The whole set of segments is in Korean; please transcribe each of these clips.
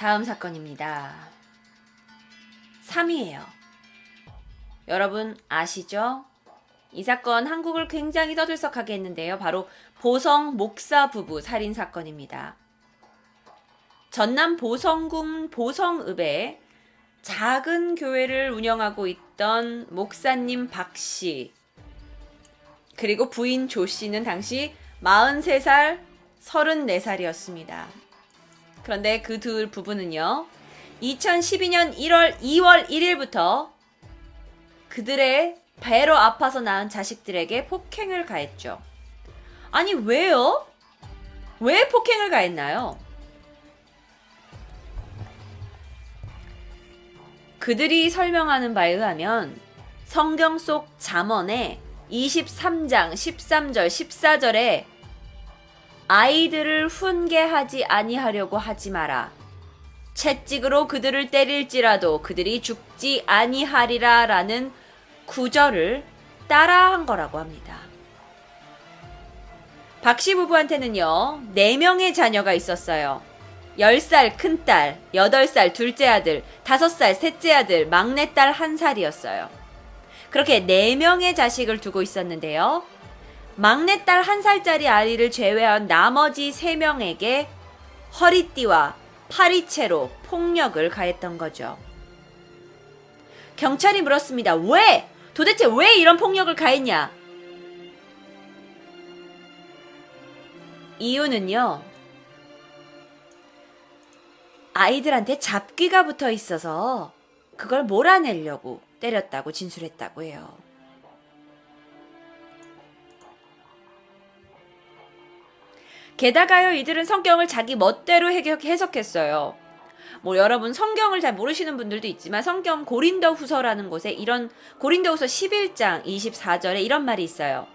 다음 사건입니다. 3위예요. 여러분 아시죠? 이 사건 한국을 굉장히 떠들썩하게 했는데요. 바로 보성 목사 부부 살인 사건입니다. 전남 보성군 보성읍에 작은 교회를 운영하고 있던 목사님 박 씨, 그리고 부인 조 씨는 당시 43살, 34살이었습니다. 그런데 그 두 부부는요, 2012년 2월 1일부터 그들의 배로 아파서 낳은 자식들에게 폭행을 가했죠. 아니, 왜요? 왜 폭행을 가했나요? 그들이 설명하는 바에 의하면 성경 속 잠언의 23장 13절 14절에 아이들을 훈계하지 아니하려고 하지 마라. 채찍으로 그들을 때릴지라도 그들이 죽지 아니하리라 라는 구절을 따라한 거라고 합니다. 박씨 부부한테는요, 4명의 자녀가 있었어요. 10살 큰딸, 8살 둘째 아들, 5살 셋째 아들, 막내딸 1살이었어요. 그렇게 4명의 자식을 두고 있었는데요. 막내딸 1살짜리 아이를 제외한 나머지 3명에게 허리띠와 파리채로 폭력을 가했던 거죠. 경찰이 물었습니다. 왜? 도대체 왜 이런 폭력을 가했냐? 이유는요, 아이들한테 잡귀가 붙어 있어서 그걸 몰아내려고 때렸다고 진술했다고 해요. 게다가요, 이들은 성경을 자기 멋대로 해석했어요. 뭐 여러분 성경을 잘 모르시는 분들도 있지만 성경 고린도 후서라는 곳에 이런 고린도 후서 11장 24절에 이런 말이 있어요.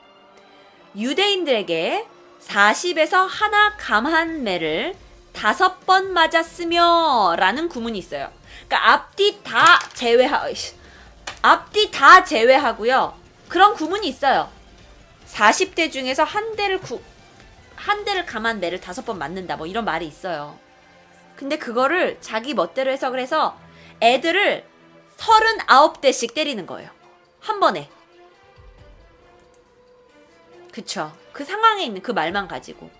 유대인들에게 40에서 하나 감한 매를 5번 맞았으며 라는 구문이 있어요. 그러니까 앞뒤 다 제외하고요. 그런 구문이 있어요. 40대 중에서 한 대를 감한 매를 5번 맞는다. 뭐 이런 말이 있어요. 근데 그거를 자기 멋대로 해석을 해서 애들을 39대씩 때리는 거예요. 한 번에. 그쵸. 그 상황에 있는 그 말만 가지고.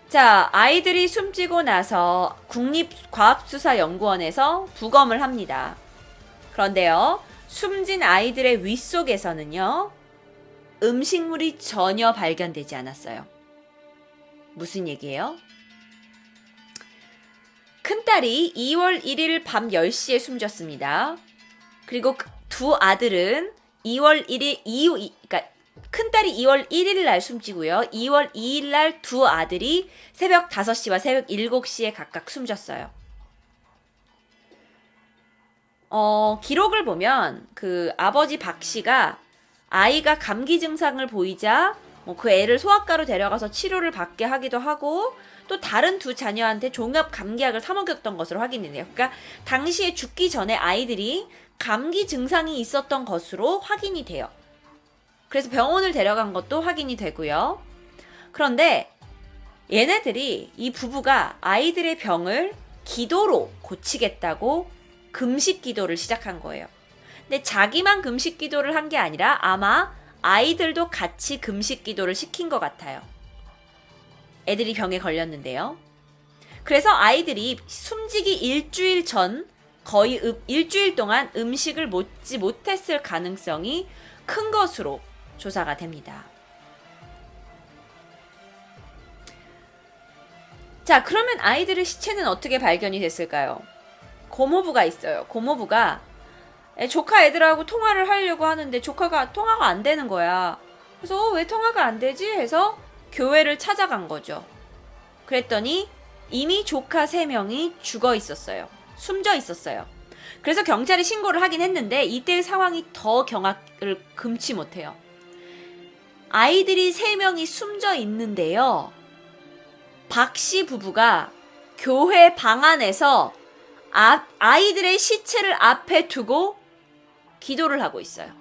자, 아이들이 숨지고 나서 국립과학수사연구원에서 부검을 합니다. 그런데요, 숨진 아이들의 윗속에서는요, 음식물이 전혀 발견되지 않았어요. 무슨 얘기예요? 큰딸이 2월 1일 밤 10시에 숨졌습니다. 그리고 두 아들은 2월 1일 그러니까 큰딸이 2월 1일 날 숨지고요. 2월 2일 날 두 아들이 새벽 5시와 새벽 7시에 각각 숨졌어요. 기록을 보면 그 아버지 박 씨가 아이가 감기 증상을 보이자 그 애를 소아과로 데려가서 치료를 받게 하기도 하고 또 다른 두 자녀한테 종합 감기약을 사 먹였던 것으로 확인이 돼요. 그러니까 당시에 죽기 전에 아이들이 감기 증상이 있었던 것으로 확인이 돼요. 그래서 병원을 데려간 것도 확인이 되고요. 그런데 얘네들이, 이 부부가 아이들의 병을 기도로 고치겠다고 금식 기도를 시작한 거예요. 근데 자기만 금식 기도를 한 게 아니라 아마 아이들도 같이 금식 기도를 시킨 것 같아요. 애들이 병에 걸렸는데요. 그래서 아이들이 숨지기 일주일 전 거의 일주일 동안 음식을 먹지 못했을 가능성이 큰 것으로 조사가 됩니다. 자, 그러면 아이들의 시체는 어떻게 발견이 됐을까요? 고모부가 있어요. 고모부가 조카 애들하고 통화를 하려고 하는데 통화가 안 되는 거야. 그래서 왜 통화가 안 되지? 해서 교회를 찾아간 거죠. 그랬더니 이미 조카 3명이 죽어 있었어요. 숨져 있었어요. 그래서 경찰에 신고를 하긴 했는데 이때 상황이 더 경악을 금치 못해요. 아이들이 3명이 숨져 있는데요. 박씨 부부가 교회 방 안에서 아이들의 시체를 앞에 두고 기도를 하고 있어요.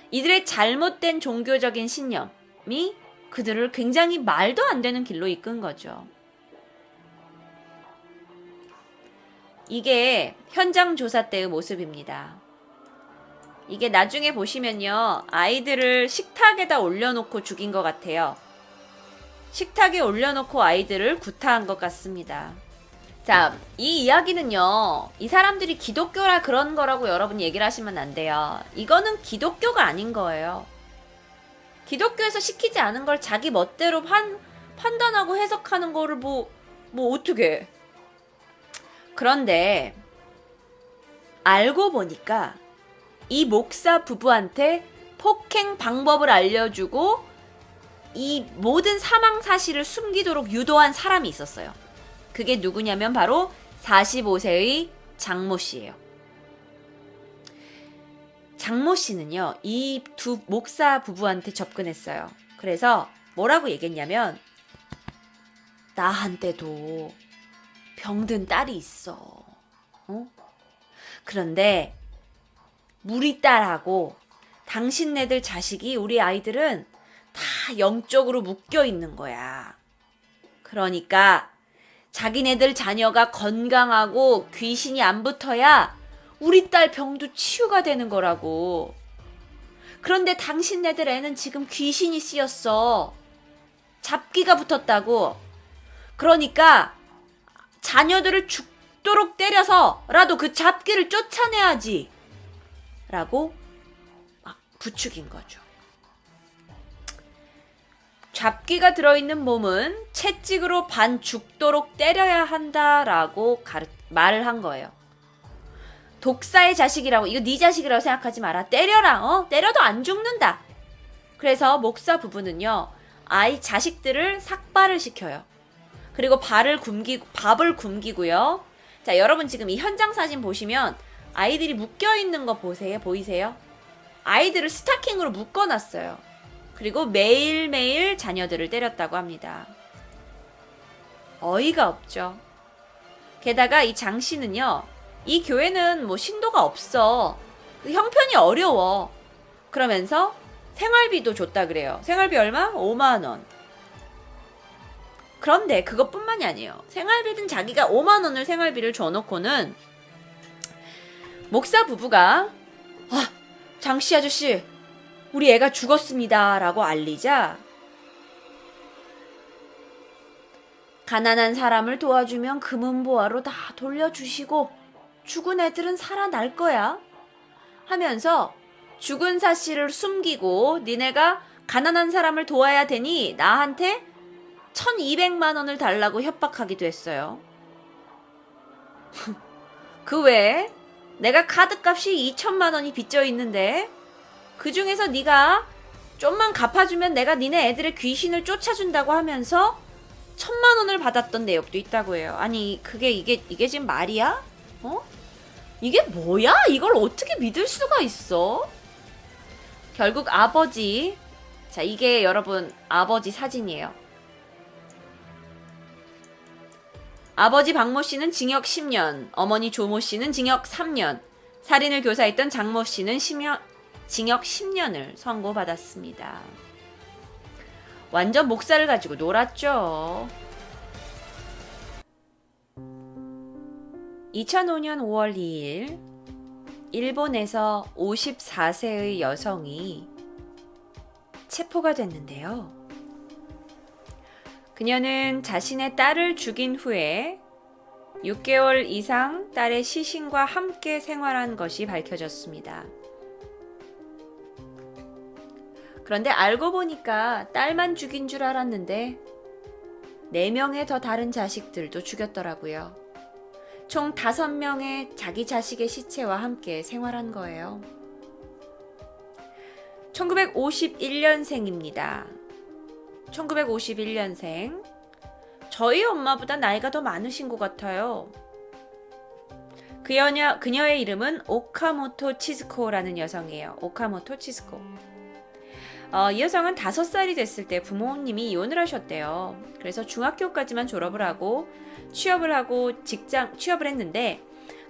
이들의 잘못된 종교적인 신념이 그들을 굉장히 말도 안 되는 길로 이끈 거죠. 이게 현장 조사 때의 모습입니다. 이게 나중에 보시면요. 아이들을 식탁에다 올려놓고 죽인 것 같아요. 식탁에 올려놓고 아이들을 구타한 것 같습니다. 자, 이 이야기는요. 이 사람들이 기독교라 그런 거라고 여러분 얘기를 하시면 안 돼요. 이거는 기독교가 아닌 거예요. 기독교에서 시키지 않은 걸 자기 멋대로 판단하고 해석하는 거를 뭐 어떻게 해. 그런데 알고 보니까 이 목사 부부한테 폭행 방법을 알려주고 이 모든 사망 사실을 숨기도록 유도한 사람이 있었어요. 그게 누구냐면 바로 45세의 장모 씨예요. 장모 씨는요, 이 두 목사 부부한테 접근했어요. 그래서 뭐라고 얘기했냐면, 나한테도 병든 딸이 있어. 그런데 우리 딸하고 당신네들 자식이, 우리 아이들은 다 영적으로 묶여 있는 거야. 그러니까 자기네들 자녀가 건강하고 귀신이 안 붙어야 우리 딸 병도 치유가 되는 거라고. 그런데 당신네들 애는 지금 귀신이 씌었어. 잡기가 붙었다고. 그러니까 자녀들을 죽도록 때려서라도 그 잡기를 쫓아내야지. 라고 막 부추긴 거죠. 잡기가 들어있는 몸은 채찍으로 반 죽도록 때려야 한다라고 말을 한 거예요. 독사의 자식이라고, 이거 네 자식이라고 생각하지 마라. 때려라. 때려도 안 죽는다. 그래서 목사 부부는요, 아이 자식들을 삭발을 시켜요. 그리고 밥을 굶기고요. 자, 여러분 지금 이 현장 사진 보시면 아이들이 묶여있는 거 보이세요? 아이들을 스타킹으로 묶어놨어요. 그리고 매일매일 자녀들을 때렸다고 합니다. 어이가 없죠. 게다가 이 장 씨는요, 이 교회는 뭐 신도가 없어. 형편이 어려워. 그러면서 생활비도 줬다 그래요. 생활비 얼마? 5만 원. 그런데 그것뿐만이 아니에요. 생활비든 자기가 5만 원을 생활비를 줘놓고는 목사 부부가 장씨 아저씨, 우리 애가 죽었습니다 라고 알리자, 가난한 사람을 도와주면 금은보화로 다 돌려주시고 죽은 애들은 살아날 거야 하면서 죽은 사실을 숨기고 니네가 가난한 사람을 도와야 되니 나한테 1200만 원을 달라고 협박하기도 했어요. 그 외에 내가 카드값이 2000만 원이 빚져 있는데 그 중에서 네가 좀만 갚아주면 내가 니네 애들의 귀신을 쫓아준다고 하면서 1000만 원을 받았던 내역도 있다고 해요. 아니 이게 지금 말이야? 이게 뭐야? 이걸 어떻게 믿을 수가 있어? 결국 아버지, 자 이게 여러분 아버지 사진이에요. 아버지 박모 씨는 징역 10년, 어머니 조모 씨는 징역 3년, 살인을 교사했던 장모 씨는 징역 10년을 선고받았습니다. 완전 목살을 가지고 놀았죠. 2005년 5월 2일 일본에서 54세의 여성이 체포가 됐는데요. 그녀는 자신의 딸을 죽인 후에 6개월 이상 딸의 시신과 함께 생활한 것이 밝혀졌습니다. 그런데 알고 보니까 딸만 죽인 줄 알았는데 4명의 더 다른 자식들도 죽였더라고요. 총 5명의 자기 자식의 시체와 함께 생활한 거예요. 1951년생입니다. 1951년생. 저희 엄마보다 나이가 더 많으신 것 같아요. 그녀의 이름은 오카모토 치즈코라는 여성이에요. 오카모토 치즈코. 이 여성은 5살이 됐을 때 부모님이 이혼을 하셨대요. 그래서 중학교까지만 졸업을 하고 취업을 했는데,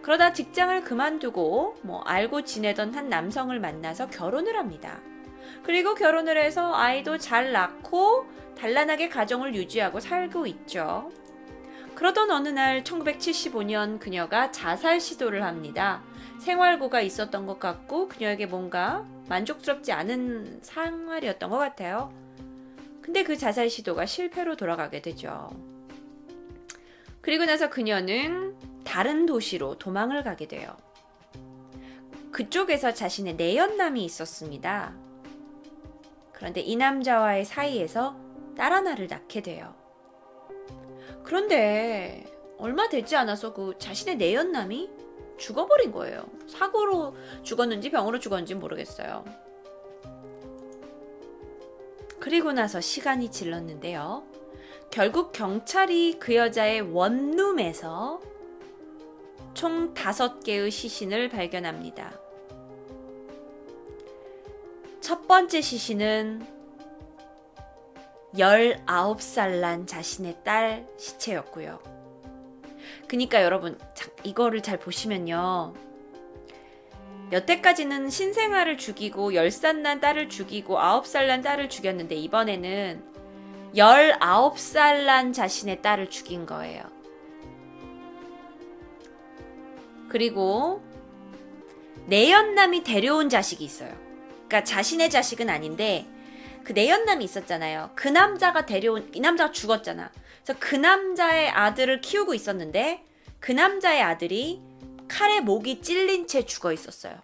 그러다 직장을 그만두고 알고 지내던 한 남성을 만나서 결혼을 합니다. 그리고 결혼을 해서 아이도 잘 낳고 단란하게 가정을 유지하고 살고 있죠. 그러던 어느 날 1975년 그녀가 자살 시도를 합니다. 생활고가 있었던 것 같고 그녀에게 뭔가 만족스럽지 않은 생활이었던 것 같아요. 근데 그 자살 시도가 실패로 돌아가게 되죠. 그리고 나서 그녀는 다른 도시로 도망을 가게 돼요. 그쪽에서 자신의 내연남이 있었습니다. 그런데 이 남자와의 사이에서 딸 하나를 낳게 돼요. 그런데 얼마 되지 않아서 그 자신의 내연남이 죽어버린 거예요. 사고로 죽었는지 병으로 죽었는지 모르겠어요. 그리고 나서 시간이 질렀는데요. 결국 경찰이 그 여자의 원룸에서 총 5개의 시신을 발견합니다. 첫 번째 시신은 19살 난 자신의 딸 시체였고요. 그러니까 여러분 이거를 잘 보시면요. 여태까지는 신생아를 죽이고 10살 난 딸을 죽이고 9살 난 딸을 죽였는데 이번에는 19살 난 자신의 딸을 죽인 거예요. 그리고 내연남이 데려온 자식이 있어요. 그러니까 자신의 자식은 아닌데 그 내연남이 있었잖아요. 그 남자가 이 남자가 죽었잖아. 그래서 그 남자의 아들을 키우고 있었는데 그 남자의 아들이 칼에 목이 찔린 채 죽어 있었어요.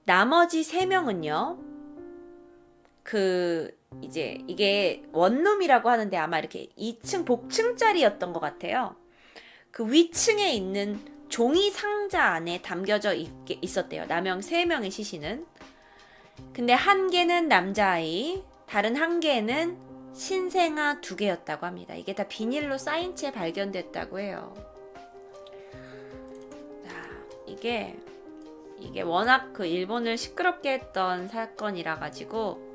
나머지 3명은요. 이제 이게 원룸이라고 하는데 아마 이렇게 2층 복층짜리였던 것 같아요. 그 위층에 있는 종이 상자 안에 담겨져 있었대요. 남영 3명의 시신은. 근데 1개는 남자아이, 다른 1개는 신생아 2개였다고 합니다. 이게 다 비닐로 쌓인 채 발견됐다고 해요. 자, 이게 워낙 그 일본을 시끄럽게 했던 사건이라 가지고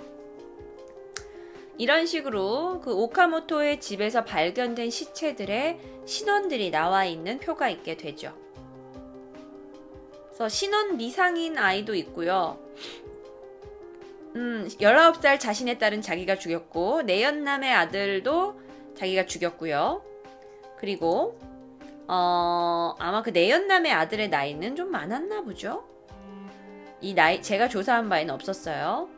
이런 식으로 그 오카모토의 집에서 발견된 시체들의 신원들이 나와 있는 표가 있게 되죠. 그래서 신원 미상인 아이도 있고요. 19살 자신의 딸은 자기가 죽였고 내연남의 아들도 자기가 죽였고요. 그리고 아마 그 내연남의 아들의 나이는 좀 많았나 보죠. 이 나이 제가 조사한 바에는 없었어요.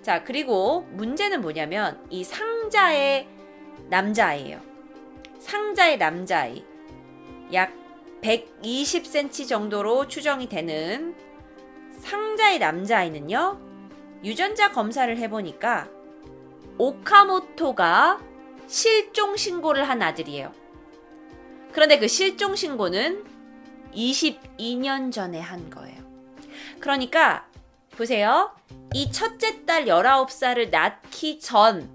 자, 그리고 문제는 뭐냐면 이 상자의 남자아이예요. 상자의 남자아이. 약 120cm 정도로 추정이 되는 상자의 남자아이는요. 유전자 검사를 해보니까 오카모토가 실종 신고를 한 아들이에요. 그런데 그 실종 신고는 22년 전에 한 거예요. 그러니까 보세요. 이 첫째 딸 19살을 낳기 전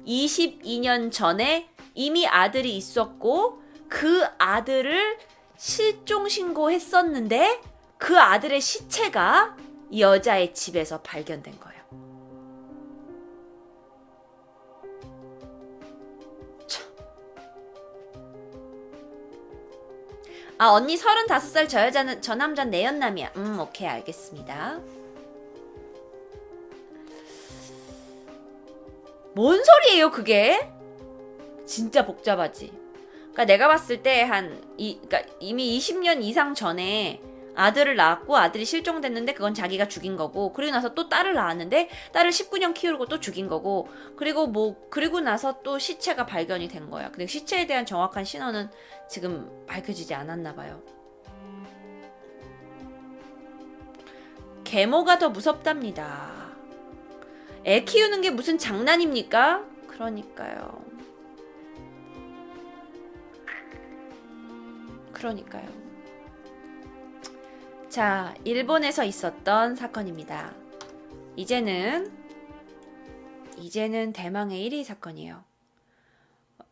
22년 전에 이미 아들이 있었고 그 아들을 실종 신고했었는데 그 아들의 시체가 이 여자의 집에서 발견된 거예요. 언니 35살 저 남자는 내연남이야. 오케이, 알겠습니다. 뭔 소리예요, 그게? 진짜 복잡하지. 그러니까 내가 봤을 때 그러니까 이미 20년 이상 전에 아들을 낳았고 아들이 실종됐는데 그건 자기가 죽인 거고, 그리고 나서 또 딸을 낳았는데 딸을 19년 키우고 또 죽인 거고, 그리고 나서 또 시체가 발견이 된 거야. 근데 시체에 대한 정확한 신원은 지금 밝혀지지 않았나 봐요. 계모가 더 무섭답니다. 애 키우는 게 무슨 장난입니까? 그러니까요. 자, 일본에서 있었던 사건입니다. 이제는 대망의 1위 사건이에요.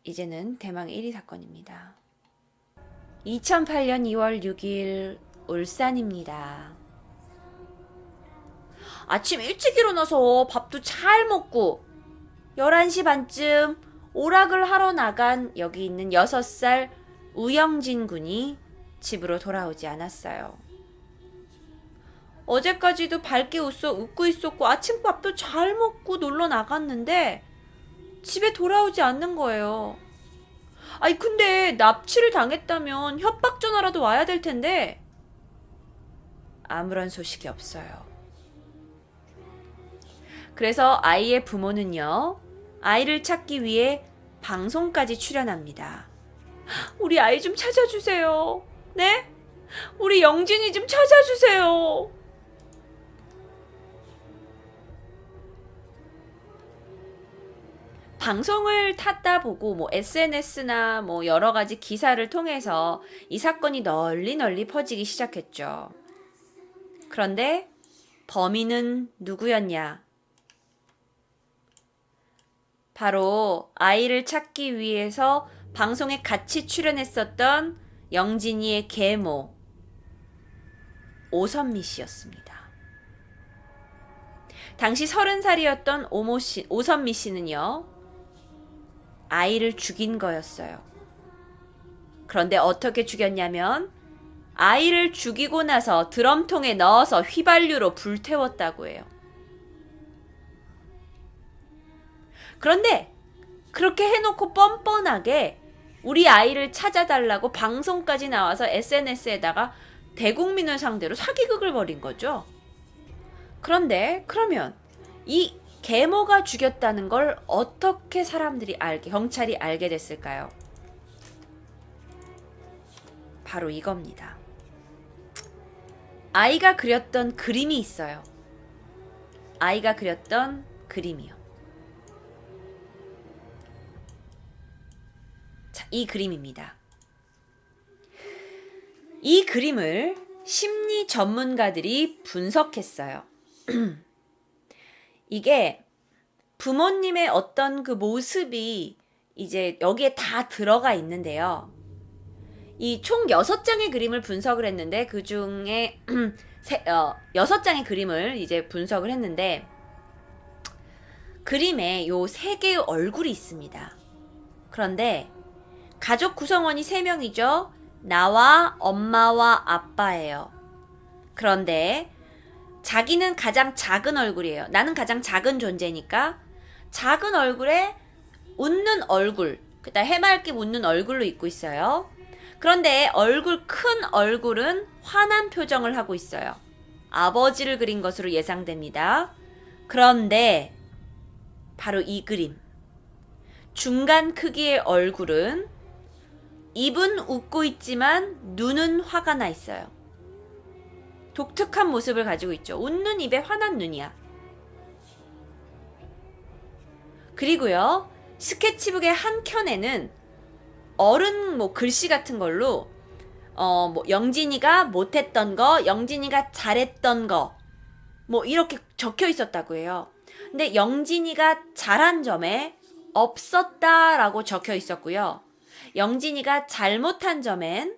이제는 대망의 1위 사건입니다. 2008년 2월 6일 울산입니다. 아침 일찍 일어나서 밥도 잘 먹고 11시 반쯤 오락을 하러 나간 여기 있는 6살 우영진 군이 집으로 돌아오지 않았어요. 어제까지도 밝게 웃고 있었고 아침밥도 잘 먹고 놀러 나갔는데 집에 돌아오지 않는 거예요. 아니 근데 납치를 당했다면 협박 전화라도 와야 될 텐데 아무런 소식이 없어요. 그래서 아이의 부모는요, 아이를 찾기 위해 방송까지 출연합니다. 우리 아이 좀 찾아주세요. 네? 우리 영진이 좀 찾아주세요. 방송을 탔다 보고 뭐 SNS나 뭐 여러 가지 기사를 통해서 이 사건이 널리 퍼지기 시작했죠. 그런데 범인은 누구였냐? 바로 아이를 찾기 위해서 방송에 같이 출연했었던 영진이의 계모 오선미 씨였습니다. 당시 30살이었던 오선미 씨는요, 아이를 죽인 거였어요. 그런데 어떻게 죽였냐면 아이를 죽이고 나서 드럼통에 넣어서 휘발유로 불태웠다고 해요. 그런데 그렇게 해놓고 뻔뻔하게 우리 아이를 찾아달라고 방송까지 나와서 SNS에다가 대국민을 상대로 사기극을 벌인 거죠. 그런데 그러면 이 계모가 죽였다는 걸 어떻게 경찰이 알게 됐을까요? 바로 이겁니다. 아이가 그렸던 그림이 있어요. 아이가 그렸던 그림이요. 자, 이 그림입니다. 이 그림을 심리 전문가들이 분석했어요. 이게 부모님의 어떤 그 모습이 이제 여기에 다 들어가 있는데요. 이 총 6장의 그림을 분석을 했는데 그 중에 6장의 그림을 이제 분석을 했는데 그림에 요 3개의 얼굴이 있습니다. 그런데 가족 구성원이 3명이죠. 나와 엄마와 아빠예요. 그런데 자기는 가장 작은 얼굴이에요. 나는 가장 작은 존재니까 작은 얼굴에 웃는 얼굴, 그다음 해맑게 웃는 얼굴로 있고 있어요. 그런데 큰 얼굴은 화난 표정을 하고 있어요. 아버지를 그린 것으로 예상됩니다. 그런데 바로 이 그림, 중간 크기의 얼굴은 입은 웃고 있지만 눈은 화가 나 있어요. 독특한 모습을 가지고 있죠. 웃는 입에 화난 눈이야. 그리고요, 스케치북의 한 켠에는 어른 글씨 같은 걸로 영진이가 못했던 거, 영진이가 잘했던 거 이렇게 적혀 있었다고 해요. 근데 영진이가 잘한 점에 없었다라고 적혀 있었고요. 영진이가 잘못한 점엔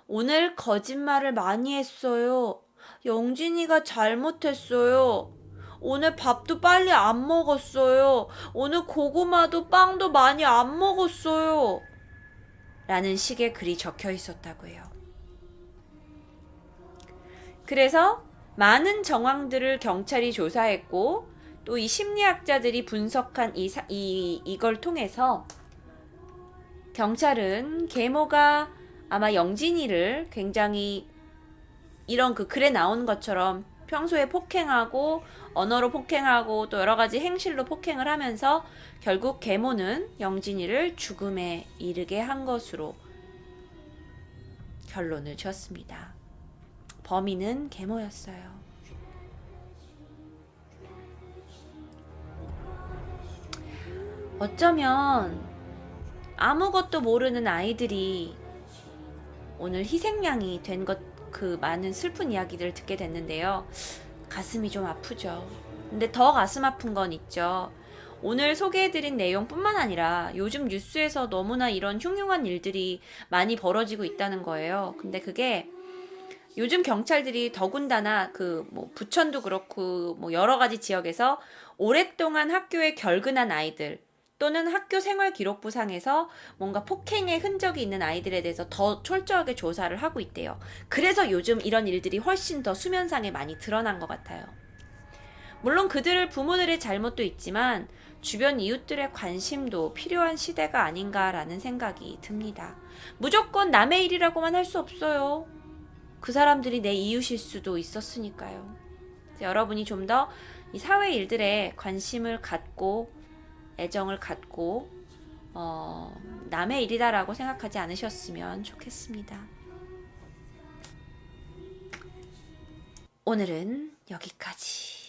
오늘 거짓말을 많이 했어요. 영진이가 잘못했어요. 오늘 밥도 빨리 안 먹었어요. 오늘 고구마도 빵도 많이 안 먹었어요. 라는 식의 글이 적혀 있었다고 해요. 그래서 많은 정황들을 경찰이 조사했고 또 이 심리학자들이 분석한 이걸 통해서 경찰은 계모가 아마 영진이를 굉장히 이런 그 글에 나온 것처럼 평소에 폭행하고 언어로 폭행하고 또 여러 가지 행실로 폭행을 하면서 결국 계모는 영진이를 죽음에 이르게 한 것으로 결론을 지었습니다. 범인은 계모였어요. 어쩌면 아무것도 모르는 아이들이 오늘 희생양이 된 그 많은 슬픈 이야기들을 듣게 됐는데요. 가슴이 좀 아프죠. 근데 더 가슴 아픈 건 있죠. 오늘 소개해드린 내용뿐만 아니라 요즘 뉴스에서 너무나 이런 흉흉한 일들이 많이 벌어지고 있다는 거예요. 근데 그게 요즘 경찰들이 더군다나 부천도 그렇고 여러 가지 지역에서 오랫동안 학교에 결근한 아이들 또는 학교 생활 기록부상에서 뭔가 폭행의 흔적이 있는 아이들에 대해서 더 철저하게 조사를 하고 있대요. 그래서 요즘 이런 일들이 훨씬 더 수면상에 많이 드러난 것 같아요. 물론 그들을 부모들의 잘못도 있지만 주변 이웃들의 관심도 필요한 시대가 아닌가라는 생각이 듭니다. 무조건 남의 일이라고만 할 수 없어요. 그 사람들이 내 이웃일 수도 있었으니까요. 여러분이 좀 더 이 사회 일들에 관심을 갖고 애정을 갖고 남의 일이다라고 생각하지 않으셨으면 좋겠습니다. 오늘은 여기까지.